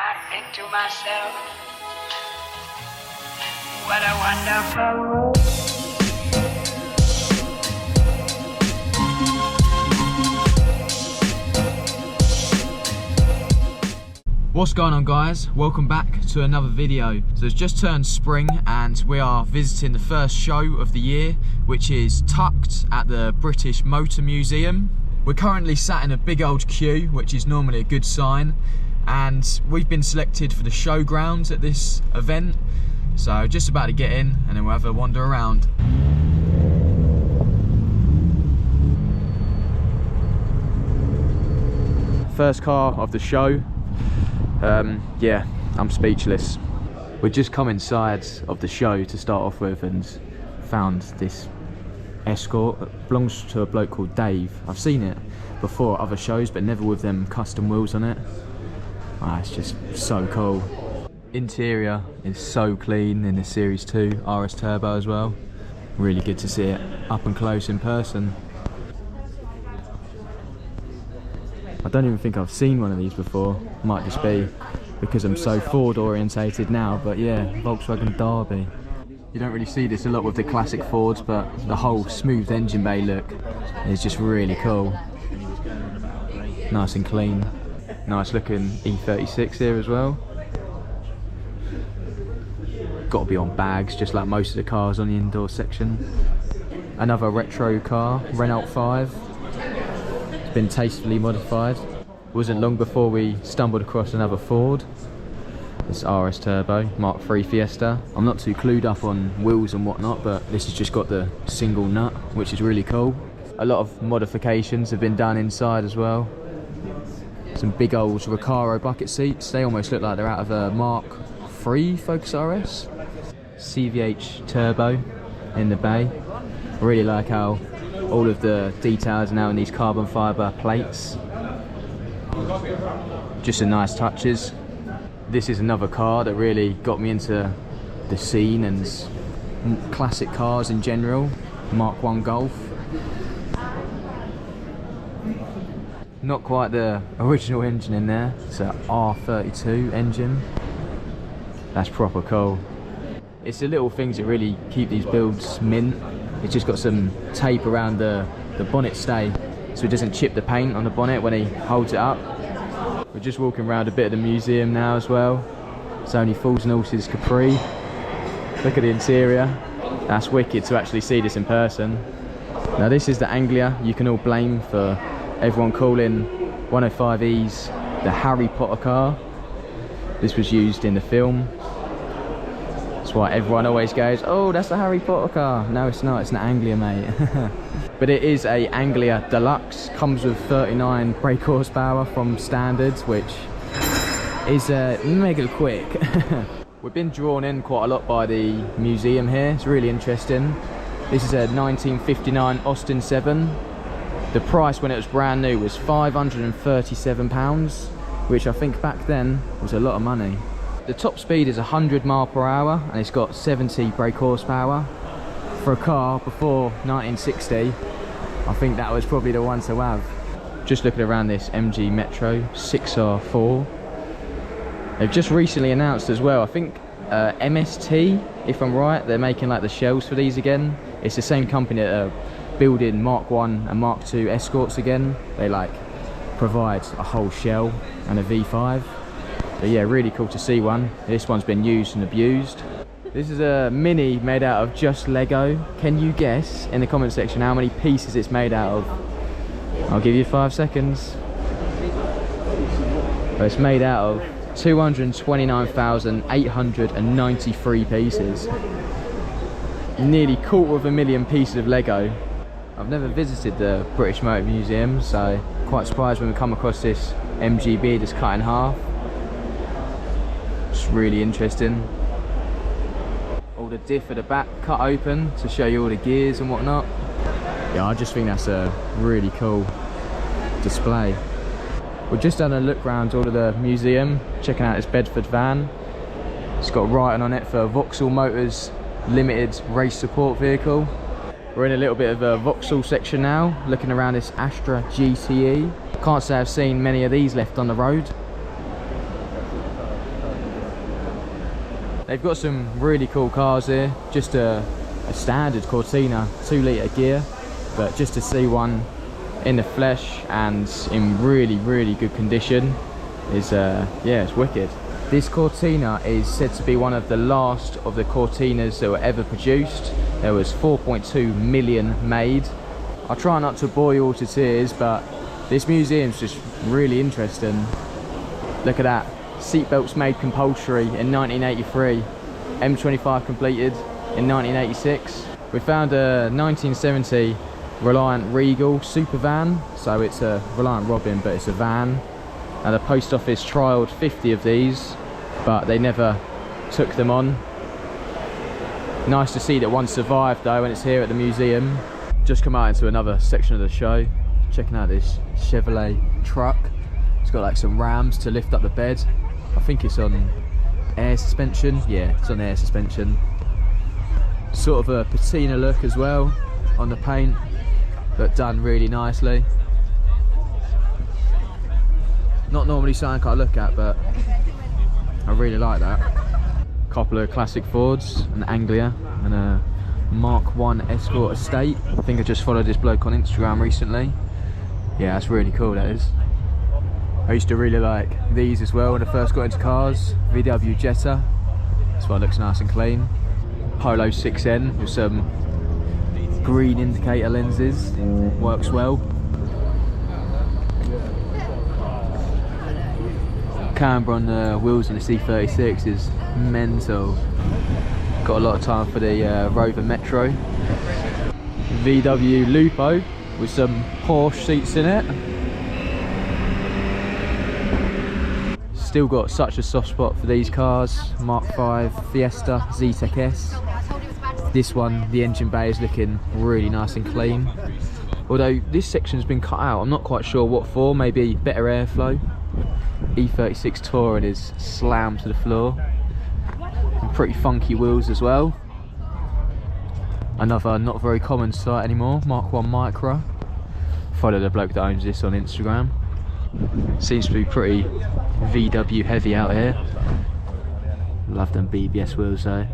I think to myself, what a wonderful world. What's going on, guys? Welcome back to another video. So it's just turned spring and we are visiting the first show of the year, which is tucked at the British Motor Museum. We're currently sat in a big old queue, which is normally a good sign, and we've been selected for the showgrounds at this event. So just about to get in and then we'll have a wander around. First car of the show. Yeah, I'm speechless. We just come inside of the show to start off with and found this Escort. It belongs to a bloke called Dave. I've seen it before at other shows, but never with them custom wheels on it. It's just so cool. Interior is so clean in the Series 2 RS Turbo as well. Really good to see it up and close in person. I don't even think I've seen one of these before. Might just be because I'm so Ford orientated now, but yeah, Volkswagen Derby. You don't really see this a lot with the classic Fords, but the whole smooth engine bay look is just really cool. Nice and clean. Nice looking E36 here as well. Got to be on bags, just like most of the cars on the indoor section. Another retro car, Renault 5. Been tastefully modified. Wasn't long before we stumbled across another Ford. This RS Turbo, Mk2 Fiesta. I'm not too clued up on wheels and whatnot, but this has just got the single nut, which is really cool. A lot of modifications have been done inside as well. Some big old Recaro bucket seats. They almost look like they're out of a Mk3 Focus RS. CVH Turbo in the bay. I really like how all of the details are now in these carbon fibre plates. Just some nice touches. This is another car that really got me into the scene and classic cars in general. Mark 1 Golf. Not quite the original engine in there. It's an R32 engine. That's proper cool. It's the little things that really keep these builds mint. It's just got some tape around the bonnet stay so it doesn't chip the paint on the bonnet when he holds it up. We're just walking around a bit of the museum now as well. It's only Fools and Horses Capri. Look at the interior. That's wicked to actually see this in person. Now this is the Anglia you can all blame for everyone calling 105Es the Harry Potter car. This was used in the film. That's why everyone always goes, oh, that's the Harry Potter car. No, it's not, it's an Anglia, mate. But it is a Anglia Deluxe. Comes with 39 brake horsepower from standards, which is mega quick. We've been drawn in quite a lot by the museum here. It's really interesting. This is a 1959 Austin 7. The price when it was brand new was £537, which I think back then was a lot of money. The top speed is 100 mph and it's got 70 brake horsepower. For a car before 1960, I think that was probably the one to have. Just looking around this MG Metro 6R4. They've just recently announced as well, I think MST, if I'm right, they're making like the shells for these again. It's the same company that are building Mark 1 and Mark 2 Escorts again. They like provide a whole shell and a V5. But yeah, really cool to see one. This one's been used and abused. This is a Mini made out of just Lego. Can you guess in the comment section how many pieces it's made out of? I'll give you 5 seconds. But it's made out of 229,893 pieces. Nearly 250,000 pieces of Lego. I've never visited the British Motor Museum, so quite surprised when we come across this MGB that's cut in half. It's really interesting. All the diff at the back cut open to show you all the gears and whatnot. Yeah, I just think that's a really cool display. We've just done a look around all of the museum, checking out this Bedford van. It's got writing on it for Vauxhall Motors Limited Race Support Vehicle. We're in a little bit of a Vauxhall section now, looking around this Astra GTE. Can't say I've seen many of these left on the road. They've got some really cool cars here. Just a standard Cortina 2-litre gear, but just to see one in the flesh and in really good condition is yeah, it's wicked. This Cortina is said to be one of the last of the Cortinas that were ever produced. There was 4.2 million made. I try not to bore you all to tears, but this museum's just really interesting. Look at that. Seatbelts made compulsory in 1983. M25 completed in 1986. We found a 1970 Reliant Regal super van. So it's a Reliant Robin, but it's a van. And the post office trialled 50 of these, but they never took them on. Nice to see that one survived though, and it's here at the museum. Just come out into another section of the show. Checking out this Chevrolet truck. It's got like some rams to lift up the bed. I think it's on air suspension. Yeah, it's on air suspension. Sort of a patina look as well on the paint, but done really nicely. Not normally something I look at, but I really like that. Couple of classic Fords, an Anglia and a Mark 1 Escort Estate. I think I just followed this bloke on Instagram recently. Yeah, that's really cool, that is. I used to really like these as well when I first got into cars. VW Jetta. This one looks nice and clean. Polo 6N with some green indicator lenses. Works well. Camber on the wheels on the C36 is mental. Got a lot of time for the Rover Metro. VW Lupo with some Porsche seats in it. Still got such a soft spot for these cars. Mk2 Fiesta Z-Tech S. This one, the engine bay is looking really nice and clean. Although this section's been cut out, I'm not quite sure what for. Maybe better airflow. E36 Touring is slammed to the floor. And pretty funky wheels as well. Another not very common sight anymore, Mark 1 Micro. Follow the bloke that owns this on Instagram. Seems to be pretty VW heavy out here. Love them BBS wheels though.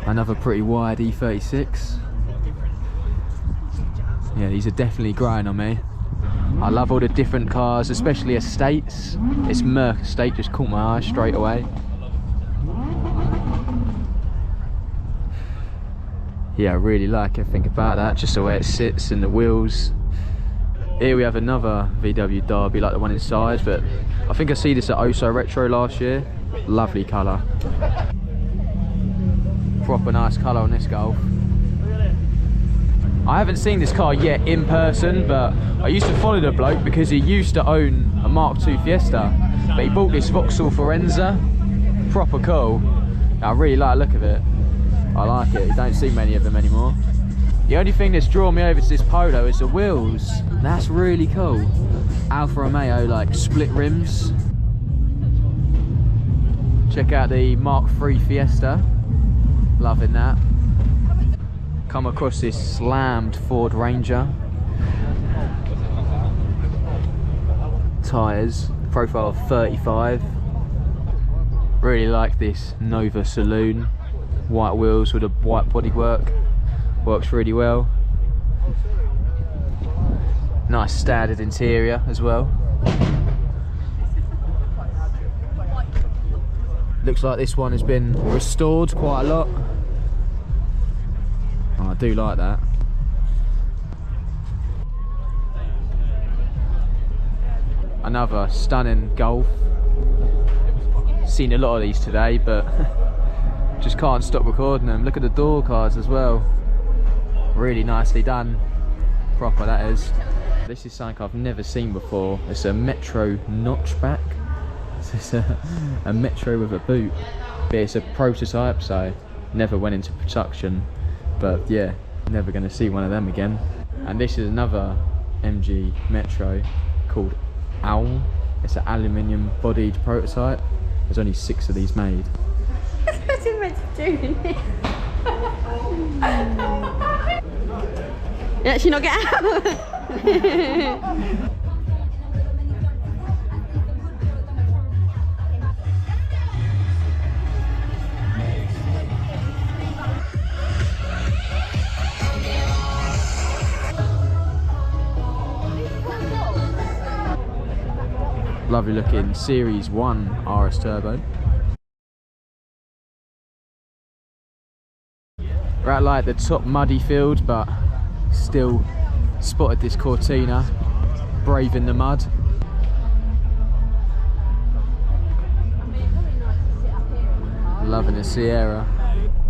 Another pretty wide E36. Yeah, these are definitely growing on me. I love all the different cars, especially estates. This Merc estate just caught my eye straight away. Yeah, I really like everything about that, just the way it sits and the wheels. Here we have another VW Derby like the one inside, but I think I see this at Oso Retro last year. Lovely colour. Proper nice colour on this Golf. I haven't seen this car yet in person, but I used to follow the bloke because he used to own a Mk2 Fiesta, but he bought this Vauxhall Forenza. Proper cool. I really like the look of it. I like it. You don't see many of them anymore. The only thing that's drawn me over to this Polo is the wheels. That's really cool. Alfa Romeo like split rims. Check out the Mk3 Fiesta. Loving that. Come across this slammed Ford Ranger. Tyres, profile of 35. Really like this Nova Saloon. White wheels with a white bodywork. Works really well. Nice standard interior as well. Looks like this one has been restored quite a lot. Oh, I do like that. Another stunning Golf. Seen a lot of these today, but just can't stop recording them. Look at the door cards as well. Really nicely done. Proper, that is. This is something I've never seen before. It's a Metro notchback. It's a Metro with a boot. But it's a prototype, so never went into production. But yeah, never going to see one of them again. And this is another MG Metro called Owl. It's an aluminium bodied prototype. There's only 6 of these made. That's what you're meant to do, isn't it? You actually not get out? Lovely looking Series 1 RS Turbo. We're at like the top muddy field, but still spotted this Cortina braving the mud. Loving the Sierra.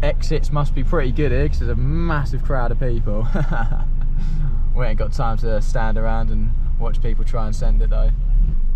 Exits must be pretty good here because there's a massive crowd of people. We ain't got time to stand around and watch people try and send it though.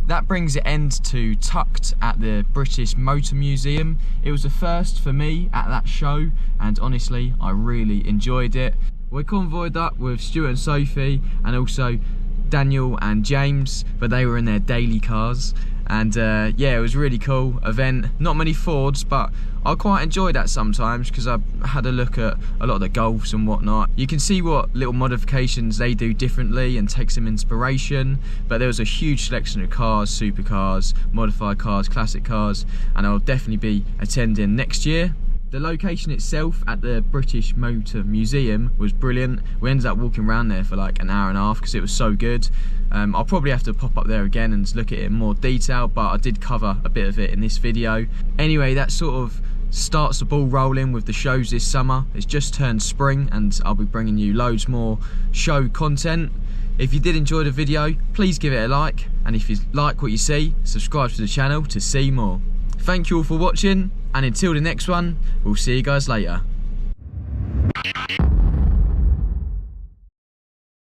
That brings an end to Tucked at the British Motor Museum. It was a first for me at that show, and honestly I really enjoyed it. We convoyed up with Stuart and Sophie and also Daniel and James, but they were in their daily cars. And yeah, it was a really cool event. Not many Fords, but I quite enjoy that sometimes because I had a look at a lot of the Golfs and whatnot. You can see what little modifications they do differently and take some inspiration. But there was a huge selection of cars, supercars, modified cars, classic cars, and I'll definitely be attending next year. The location itself at the British Motor Museum was brilliant. We ended up walking around there for like an hour and a half because it was so good. I'll probably have to pop up there again and look at it in more detail, but I did cover a bit of it in this video. Anyway, that sort of starts the ball rolling with the shows this summer. It's just turned spring and I'll be bringing you loads more show content. If you did enjoy the video, please give it a like, and if you like what you see, subscribe to the channel to see more. Thank you all for watching, and until the next one, we'll see you guys later.